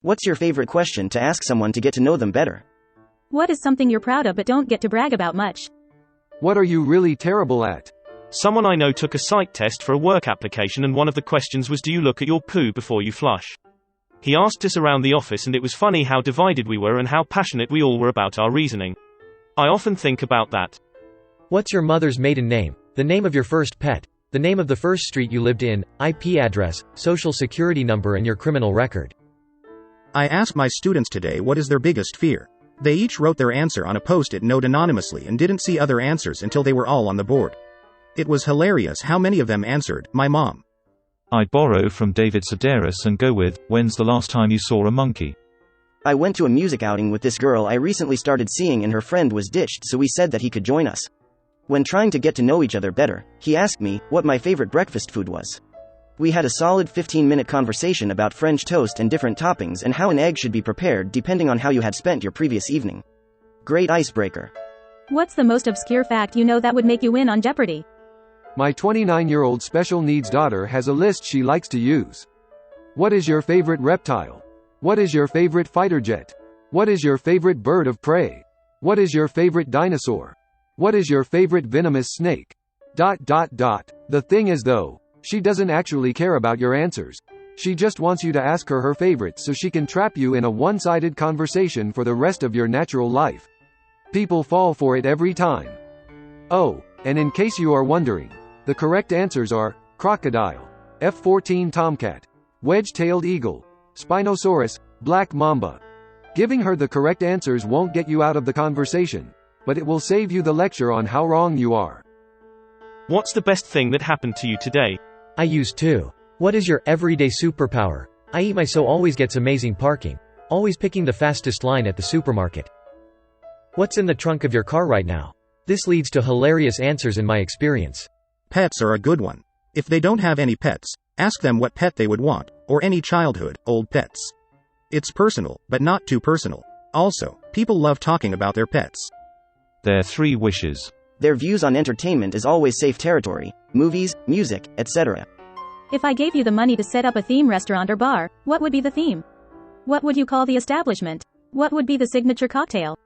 What's your favorite question to ask someone to get to know them better? What is something you're proud of but don't get to brag about much? What are you really terrible at? Someone I know took a psych test for a work application and one of the questions was, do you look at your poo before you flush? He asked us around the office and it was funny how divided we were and how passionate we all were about our reasoning. I often think about that. What's your mother's maiden name? The name of your first pet? The name of the first street you lived in, IP address, social security number and your criminal record. I asked my students today what is their biggest fear. They each wrote their answer on a post-it note anonymously and didn't see other answers until they were all on the board. It was hilarious how many of them answered, my mom. I'd borrow from David Sedaris and go with, when's the last time you saw a monkey? I went to a music outing with this girl I recently started seeing and her friend was ditched, so we said that he could join us. When trying to get to know each other better, he asked me what my favorite breakfast food was. We had a solid 15-minute conversation about French toast and different toppings and how an egg should be prepared depending on how you had spent your previous evening. Great icebreaker. What's the most obscure fact you know that would make you win on Jeopardy? My 29-year-old special needs daughter has a list she likes to use. What is your favorite reptile? What is your favorite fighter jet? What is your favorite bird of prey? What is your favorite dinosaur? What is your favorite venomous snake? ... The thing is though, she doesn't actually care about your answers. She just wants you to ask her her favorites so she can trap you in a one-sided conversation for the rest of your natural life. People fall for it every time. Oh, and in case you are wondering, the correct answers are crocodile, F-14 tomcat, wedge-tailed eagle, Spinosaurus, black mamba. Giving her the correct answers won't get you out of the conversation, but it will save you the lecture on how wrong you are. What's the best thing that happened to you today? I use 2. What is your everyday superpower? I eat my so always gets amazing parking. Always picking the fastest line at the supermarket. What's in the trunk of your car right now? This leads to hilarious answers in my experience. Pets are a good one. If they don't have any pets, ask them what pet they would want, or any childhood, old pets. It's personal, but not too personal. Also, people love talking about their pets. Their 3 wishes. Their views on entertainment is always safe territory, movies, music, etc. If I gave you the money to set up a theme restaurant or bar, what would be the theme? What would you call the establishment? What would be the signature cocktail?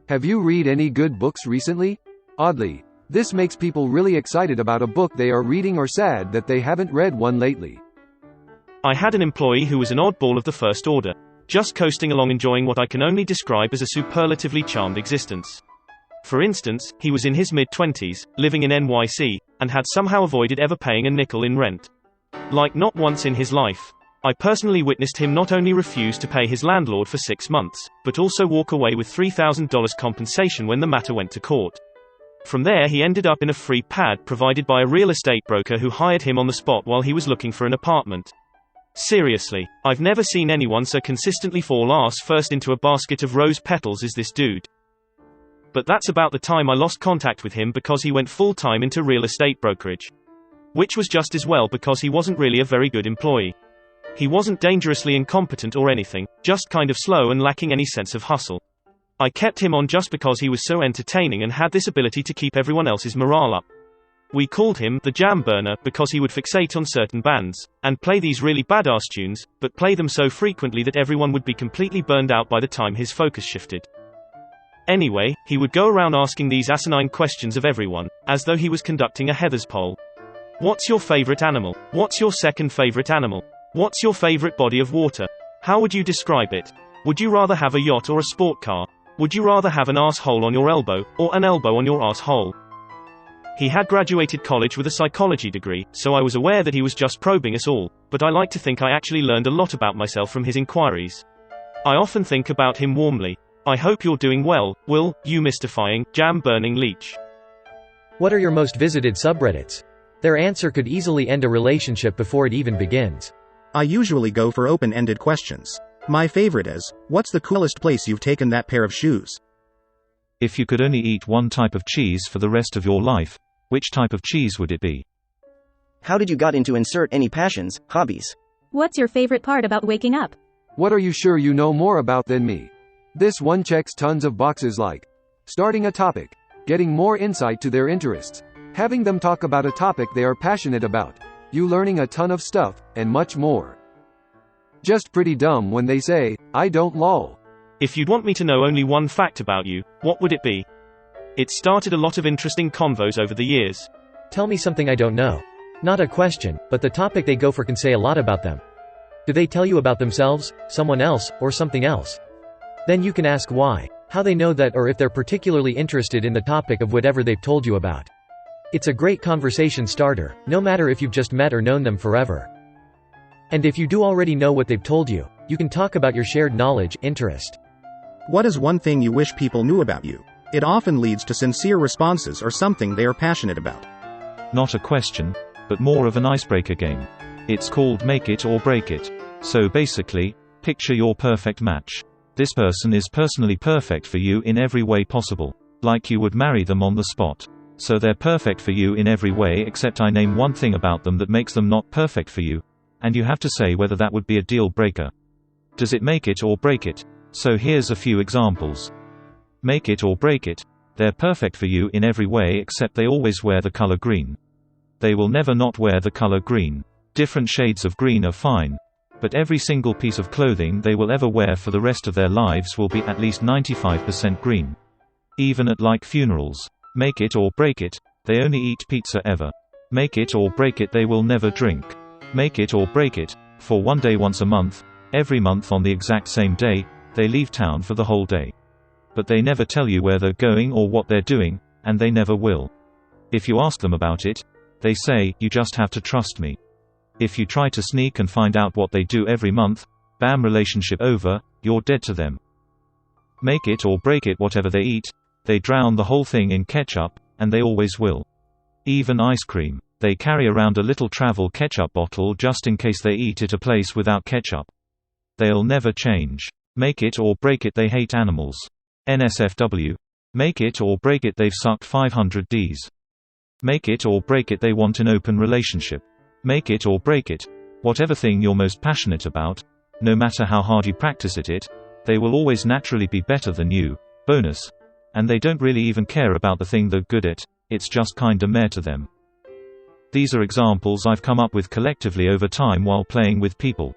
Have you read any good books recently? Oddly, this makes people really excited about a book they are reading or sad that they haven't read one lately. I had an employee who was an oddball of the first order, just coasting along enjoying what I can only describe as a superlatively charmed existence. For instance, he was in his mid-20s, living in NYC, and had somehow avoided ever paying a nickel in rent. Like not once in his life. I personally witnessed him not only refuse to pay his landlord for 6 months, but also walk away with $3,000 compensation when the matter went to court. From there he ended up in a free pad provided by a real estate broker who hired him on the spot while he was looking for an apartment. Seriously, I've never seen anyone so consistently fall ass first into a basket of rose petals as this dude. But that's about the time I lost contact with him because he went full-time into real estate brokerage. Which was just as well because he wasn't really a very good employee. He wasn't dangerously incompetent or anything, just kind of slow and lacking any sense of hustle. I kept him on just because he was so entertaining and had this ability to keep everyone else's morale up. We called him the Jam Burner because he would fixate on certain bands, and play these really badass tunes, but play them so frequently that everyone would be completely burned out by the time his focus shifted. Anyway, he would go around asking these asinine questions of everyone, as though he was conducting a Heathers poll. What's your favorite animal? What's your second favorite animal? What's your favorite body of water? How would you describe it? Would you rather have a yacht or a sport car? Would you rather have an asshole on your elbow, or an elbow on your asshole? He had graduated college with a psychology degree, so I was aware that he was just probing us all, but I like to think I actually learned a lot about myself from his inquiries. I often think about him warmly. I hope you're doing well, Will, you mystifying, jam-burning leech. What are your most visited subreddits? Their answer could easily end a relationship before it even begins. I usually go for open-ended questions. My favorite is, what's the coolest place you've taken that pair of shoes? If you could only eat one type of cheese for the rest of your life, which type of cheese would it be? How did you got into insert any passions, hobbies? What's your favorite part about waking up? What are you sure you know more about than me? This one checks tons of boxes like starting a topic, getting more insight to their interests, having them talk about a topic they are passionate about, you learning a ton of stuff, and much more. Just pretty dumb when they say, I don't lol. If you'd want me to know only one fact about you, what would it be? It started a lot of interesting convos over the years. Tell me something I don't know. Not a question, but the topic they go for can say a lot about them. Do they tell you about themselves, someone else, or something else? Then you can ask why, how they know that, or if they're particularly interested in the topic of whatever they've told you about. It's a great conversation starter, no matter if you've just met or known them forever. And if you do already know what they've told you, you can talk about your shared knowledge, interest. What is one thing you wish people knew about you? It often leads to sincere responses or something they are passionate about. Not a question, but more of an icebreaker game. It's called Make It or Break It. So basically, picture your perfect match. This person is personally perfect for you in every way possible. Like you would marry them on the spot. So they're perfect for you in every way except I name one thing about them that makes them not perfect for you. And you have to say whether that would be a deal breaker. Does it make it or break it? So here's a few examples. Make it or break it. They're perfect for you in every way except they always wear the color green. They will never not wear the color green. Different shades of green are fine. But every single piece of clothing they will ever wear for the rest of their lives will be at least 95% green. Even at like funerals. Make it or break it. They only eat pizza ever. Make it or break it. They will never drink. Make it or break it. For one day once a month, every month on the exact same day, they leave town for the whole day. But they never tell you where they're going or what they're doing, and they never will. If you ask them about it, they say, you just have to trust me. If you try to sneak and find out what they do every month, bam, relationship over, you're dead to them. Make it or break it. Whatever they eat, they drown the whole thing in ketchup, and they always will. Even ice cream. They carry around a little travel ketchup bottle just in case they eat at a place without ketchup. They'll never change. Make it or break it. They hate animals. NSFW. Make it or break it. They've sucked 500 Ds. Make it or break it. They want an open relationship. Make it or break it. Whatever thing you're most passionate about, no matter how hard you practice at it, they will always naturally be better than you. Bonus. And they don't really even care about the thing they're good at, it's just kinda meh to them. These are examples I've come up with collectively over time while playing with people.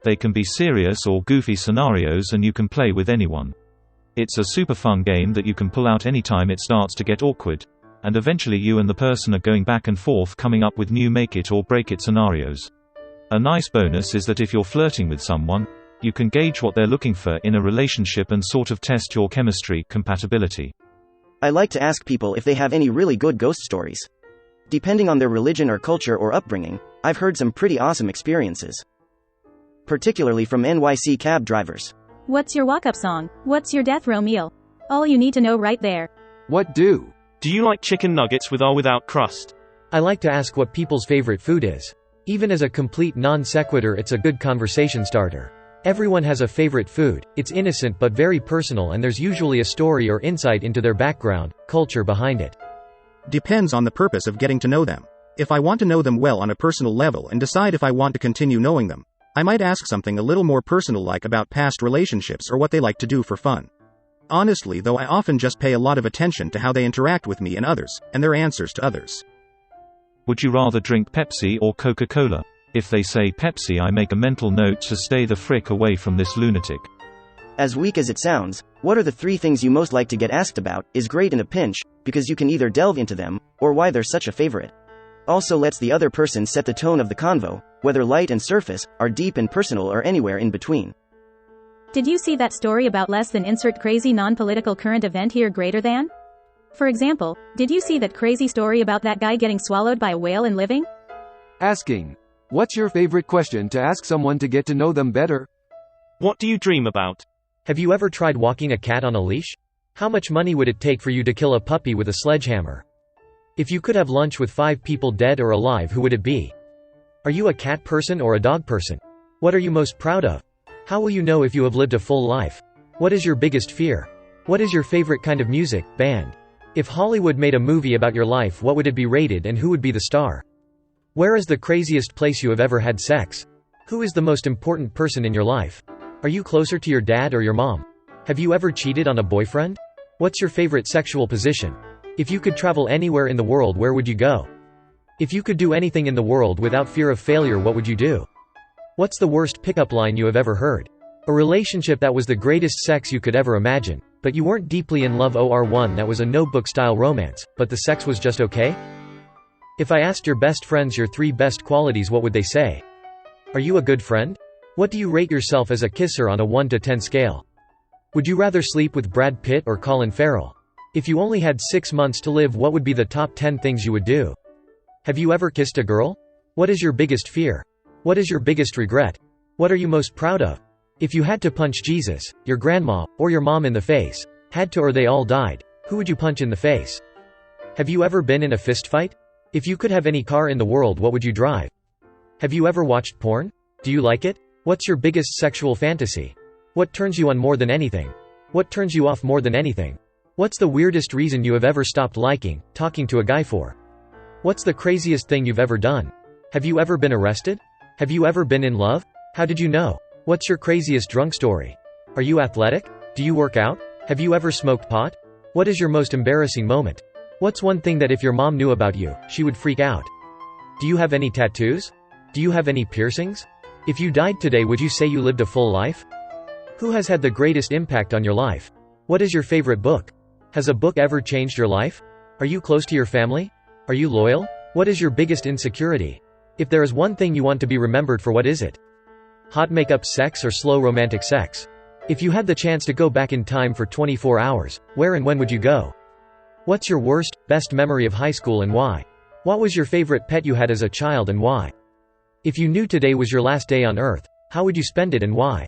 They can be serious or goofy scenarios and you can play with anyone. It's a super fun game that you can pull out anytime it starts to get awkward, and eventually you and the person are going back and forth coming up with new make it or break it scenarios. A nice bonus is that if you're flirting with someone, you can gauge what they're looking for in a relationship and sort of test your chemistry compatibility. I like to ask people if they have any really good ghost stories. Depending on their religion or culture or upbringing, I've heard some pretty awesome experiences. Particularly from NYC cab drivers. What's your walk-up song? What's your death row meal? All you need to know right there. What do? Do you like chicken nuggets with or without crust? I like to ask what people's favorite food is. Even as a complete non sequitur, it's a good conversation starter. Everyone has a favorite food. It's innocent but very personal, and there's usually a story or insight into their background, culture behind it. Depends on the purpose of getting to know them. If I want to know them well on a personal level and decide if I want to continue knowing them, I might ask something a little more personal, like about past relationships or what they like to do for fun. Honestly though, I often just pay a lot of attention to how they interact with me and others, and their answers to others. Would you rather drink Pepsi or Coca-Cola? If they say Pepsi, I make a mental note to stay the frick away from this lunatic. As weak as it sounds, what are the 3 things you most like to get asked about, is great in a pinch, because you can either delve into them, or why they're such a favorite. Also lets the other person set the tone of the convo, whether light and surface, are deep and personal, or anywhere in between. Did you see that story about less than insert crazy non-political current event here greater than? For example, did you see that crazy story about that guy getting swallowed by a whale and living? Asking. What's your favorite question to ask someone to get to know them better? What do you dream about? Have you ever tried walking a cat on a leash? How much money would it take for you to kill a puppy with a sledgehammer? If you could have lunch with 5 people, dead or alive, who would it be? Are you a cat person or a dog person? What are you most proud of? How will you know if you have lived a full life? What is your biggest fear? What is your favorite kind of music, band? If Hollywood made a movie about your life, what would it be rated and who would be the star? Where is the craziest place you have ever had sex? Who is the most important person in your life? Are you closer to your dad or your mom? Have you ever cheated on a boyfriend? What's your favorite sexual position? If you could travel anywhere in the world, where would you go? If you could do anything in the world without fear of failure, what would you do? What's the worst pickup line you have ever heard? A relationship that was the greatest sex you could ever imagine, but you weren't deeply in love, or one that was a notebook-style romance, but the sex was just okay? If I asked your best friends your 3 best qualities, what would they say? Are you a good friend? What do you rate yourself as a kisser on a 1 to 10 scale? Would you rather sleep with Brad Pitt or Colin Farrell? If you only had 6 months to live, what would be the top 10 things you would do? Have you ever kissed a girl? What is your biggest fear? What is your biggest regret? What are you most proud of? If you had to punch Jesus, your grandma, or your mom in the face, had to or they all died, who would you punch in the face? Have you ever been in a fist fight? If you could have any car in the world, what would you drive? Have you ever watched porn? Do you like it? What's your biggest sexual fantasy? What turns you on more than anything? What turns you off more than anything? What's the weirdest reason you have ever stopped talking to a guy for? What's the craziest thing you've ever done? Have you ever been arrested? Have you ever been in love? How did you know? What's your craziest drunk story? Are you athletic? Do you work out? Have you ever smoked pot? What is your most embarrassing moment? What's one thing that if your mom knew about you, she would freak out? Do you have any tattoos? Do you have any piercings? If you died today, would you say you lived a full life? Who has had the greatest impact on your life? What is your favorite book? Has a book ever changed your life? Are you close to your family? Are you loyal? What is your biggest insecurity? If there is one thing you want to be remembered for, what is it? Hot makeup sex or slow romantic sex? If you had the chance to go back in time for 24 hours, where and when would you go? What's your worst, best memory of high school and why? What was your favorite pet you had as a child and why? If you knew today was your last day on Earth, how would you spend it and why?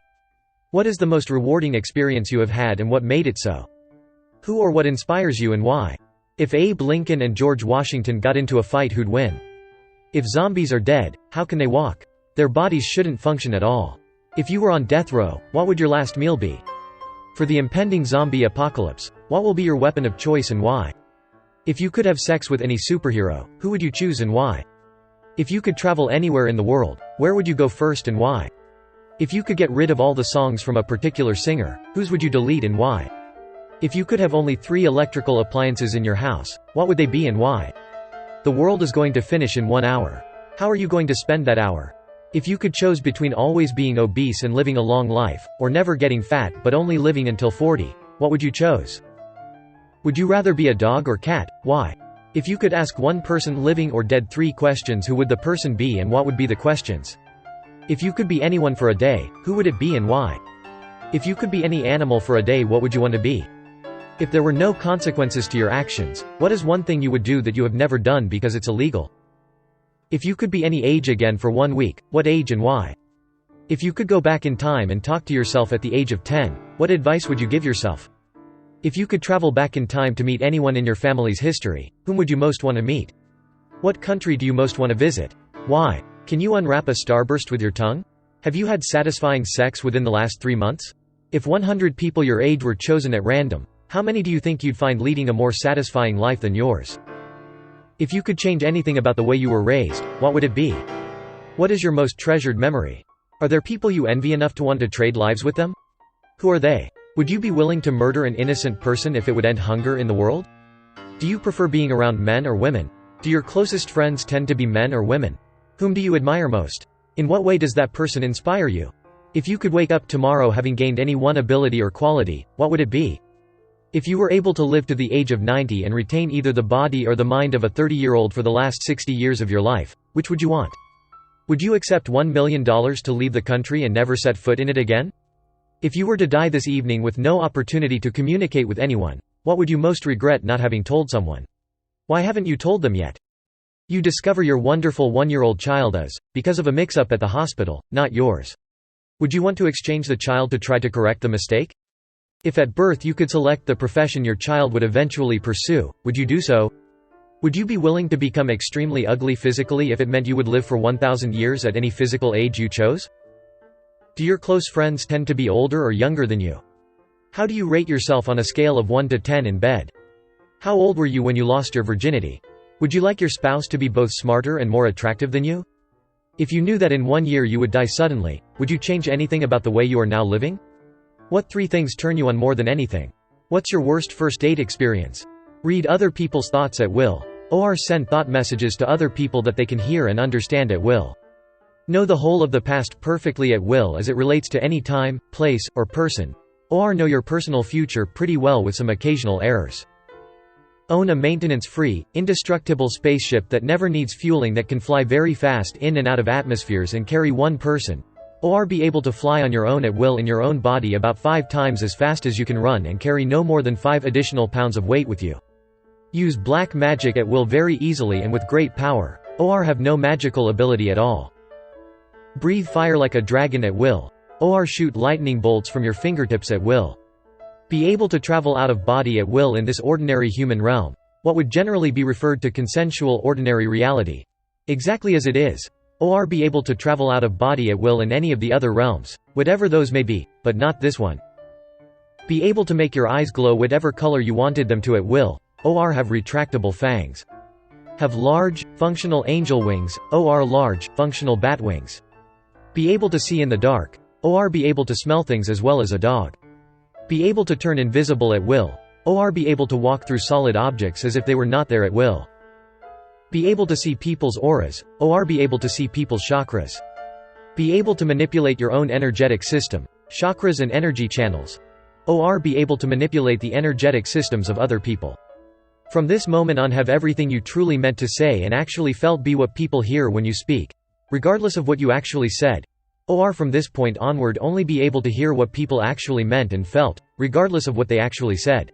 What is the most rewarding experience you have had and what made it so? Who or what inspires you and why? If Abe Lincoln and George Washington got into a fight, who'd win? If zombies are dead, how can they walk? Their bodies shouldn't function at all. If you were on death row, what would your last meal be? For the impending zombie apocalypse, what will be your weapon of choice and why? If you could have sex with any superhero, who would you choose and why? If you could travel anywhere in the world, where would you go first and why? If you could get rid of all the songs from a particular singer, whose would you delete and why? If you could have only 3 electrical appliances in your house, what would they be and why? The world is going to finish in 1 hour. How are you going to spend that hour? If you could choose between always being obese and living a long life, or never getting fat but only living until 40, what would you choose? Would you rather be a dog or cat? Why? If you could ask one person living or dead 3 questions, who would the person be and what would be the questions? If you could be anyone for a day, who would it be and why? If you could be any animal for a day, what would you want to be? If there were no consequences to your actions, what is one thing you would do that you have never done because it's illegal? If you could be any age again for 1 week, what age and why? If you could go back in time and talk to yourself at the age of 10, what advice would you give yourself? If you could travel back in time to meet anyone in your family's history, whom would you most want to meet? What country do you most want to visit? Why? Can you unwrap a starburst with your tongue? Have you had satisfying sex within the last 3 months? If 100 people your age were chosen at random, how many do you think you'd find leading a more satisfying life than yours? If you could change anything about the way you were raised, what would it be? What is your most treasured memory? Are there people you envy enough to want to trade lives with them? Who are they? Would you be willing to murder an innocent person if it would end hunger in the world? Do you prefer being around men or women? Do your closest friends tend to be men or women? Whom do you admire most? In what way does that person inspire you? If you could wake up tomorrow having gained any one ability or quality, what would it be? If you were able to live to the age of 90 and retain either the body or the mind of a 30-year-old for the last 60 years of your life, which would you want? Would you accept $1 million to leave the country and never set foot in it again? If you were to die this evening with no opportunity to communicate with anyone, what would you most regret not having told someone? Why haven't you told them yet? You discover your wonderful 1-year-old child is, because of a mix-up at the hospital, not yours. Would you want to exchange the child to try to correct the mistake? If at birth you could select the profession your child would eventually pursue, would you do so? Would you be willing to become extremely ugly physically if it meant you would live for 1,000 years at any physical age you chose? Do your close friends tend to be older or younger than you? How do you rate yourself on a scale of 1 to 10 in bed? How old were you when you lost your virginity? Would you like your spouse to be both smarter and more attractive than you? If you knew that in 1 year you would die suddenly, would you change anything about the way you are now living? What 3 things turn you on more than anything? What's your worst first date experience? Read other people's thoughts at will. Or send thought messages to other people that they can hear and understand at will. Know the whole of the past perfectly at will as it relates to any time, place, or person. Or know your personal future pretty well with some occasional errors. Own a maintenance-free, indestructible spaceship that never needs fueling, that can fly very fast in and out of atmospheres and carry one person. Or be able to fly on your own at will in your own body about 5 times as fast as you can run and carry no more than 5 additional pounds of weight with you. Use black magic at will very easily and with great power. Or have no magical ability at all. Breathe fire like a dragon at will. Or shoot lightning bolts from your fingertips at will. Be able to travel out of body at will in this ordinary human realm. What would generally be referred to consensual ordinary reality. Exactly as it is. Or be able to travel out of body at will in any of the other realms, whatever those may be, but not this one. Be able to make your eyes glow whatever color you wanted them to at will. Or have retractable fangs. Have large, functional angel wings. Or large, functional bat wings. Be able to see in the dark. Or be able to smell things as well as a dog. Be able to turn invisible at will. Or be able to walk through solid objects as if they were not there at will. Be able to see people's auras. Or be able to see people's chakras. Be able to manipulate your own energetic system, chakras and energy channels. Or be able to manipulate the energetic systems of other people. From this moment on, have everything you truly meant to say and actually felt be what people hear when you speak, regardless of what you actually said. Or from this point onward only be able to hear what people actually meant and felt, regardless of what they actually said.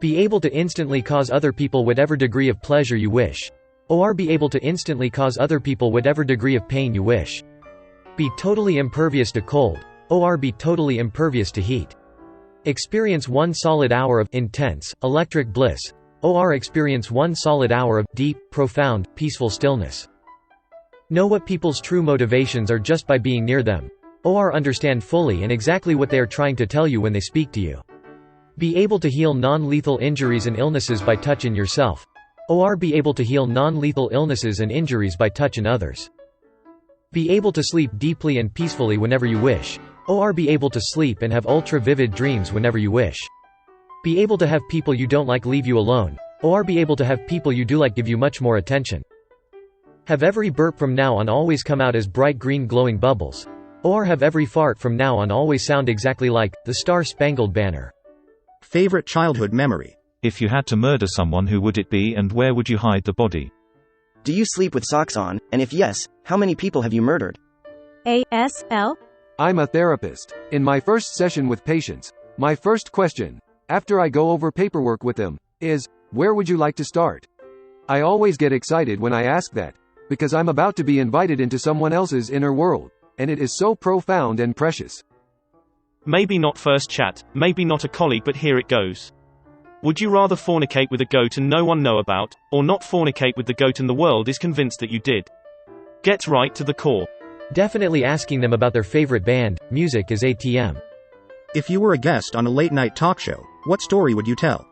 Be able to instantly cause other people whatever degree of pleasure you wish. Or be able to instantly cause other people whatever degree of pain you wish. Be totally impervious to cold. Or be totally impervious to heat. Experience 1 solid hour of intense, electric bliss. Or experience 1 solid hour of deep, profound, peaceful stillness. Know what people's true motivations are just by being near them. Or understand fully and exactly what they are trying to tell you when they speak to you. Be able to heal non-lethal injuries and illnesses by touch in yourself. Or be able to heal non-lethal illnesses and injuries by touch in others. Be able to sleep deeply and peacefully whenever you wish. Or be able to sleep and have ultra-vivid dreams whenever you wish. Be able to have people you don't like leave you alone. Or be able to have people you do like give you much more attention. Have every burp from now on always come out as bright green glowing bubbles. Or have every fart from now on always sound exactly like the Star-Spangled Banner. Favorite childhood memory. If you had to murder someone, who would it be and where would you hide the body? Do you sleep with socks on, and if yes, how many people have you murdered? ASL? I'm a therapist. In my first session with patients, my first question, after I go over paperwork with them, is, where would you like to start? I always get excited when I ask that, because I'm about to be invited into someone else's inner world, and it is so profound and precious. Maybe not first chat, maybe not a colleague, but here it goes. Would you rather fornicate with a goat and no one know about, or not fornicate with the goat and the world is convinced that you did? Get right to the core. Definitely asking them about their favorite band, music is ATM. If you were a guest on a late-night talk show, what story would you tell?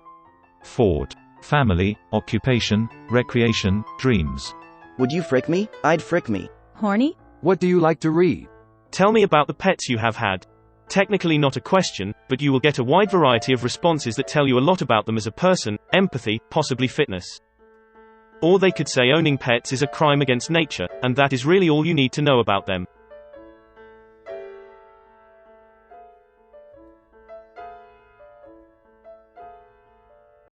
Ford. Family, occupation, recreation, dreams. Would you frick me? I'd frick me. Horny? What do you like to read? Tell me about the pets you have had. Technically not a question, but you will get a wide variety of responses that tell you a lot about them as a person, empathy, possibly fitness. Or they could say owning pets is a crime against nature, and that is really all you need to know about them.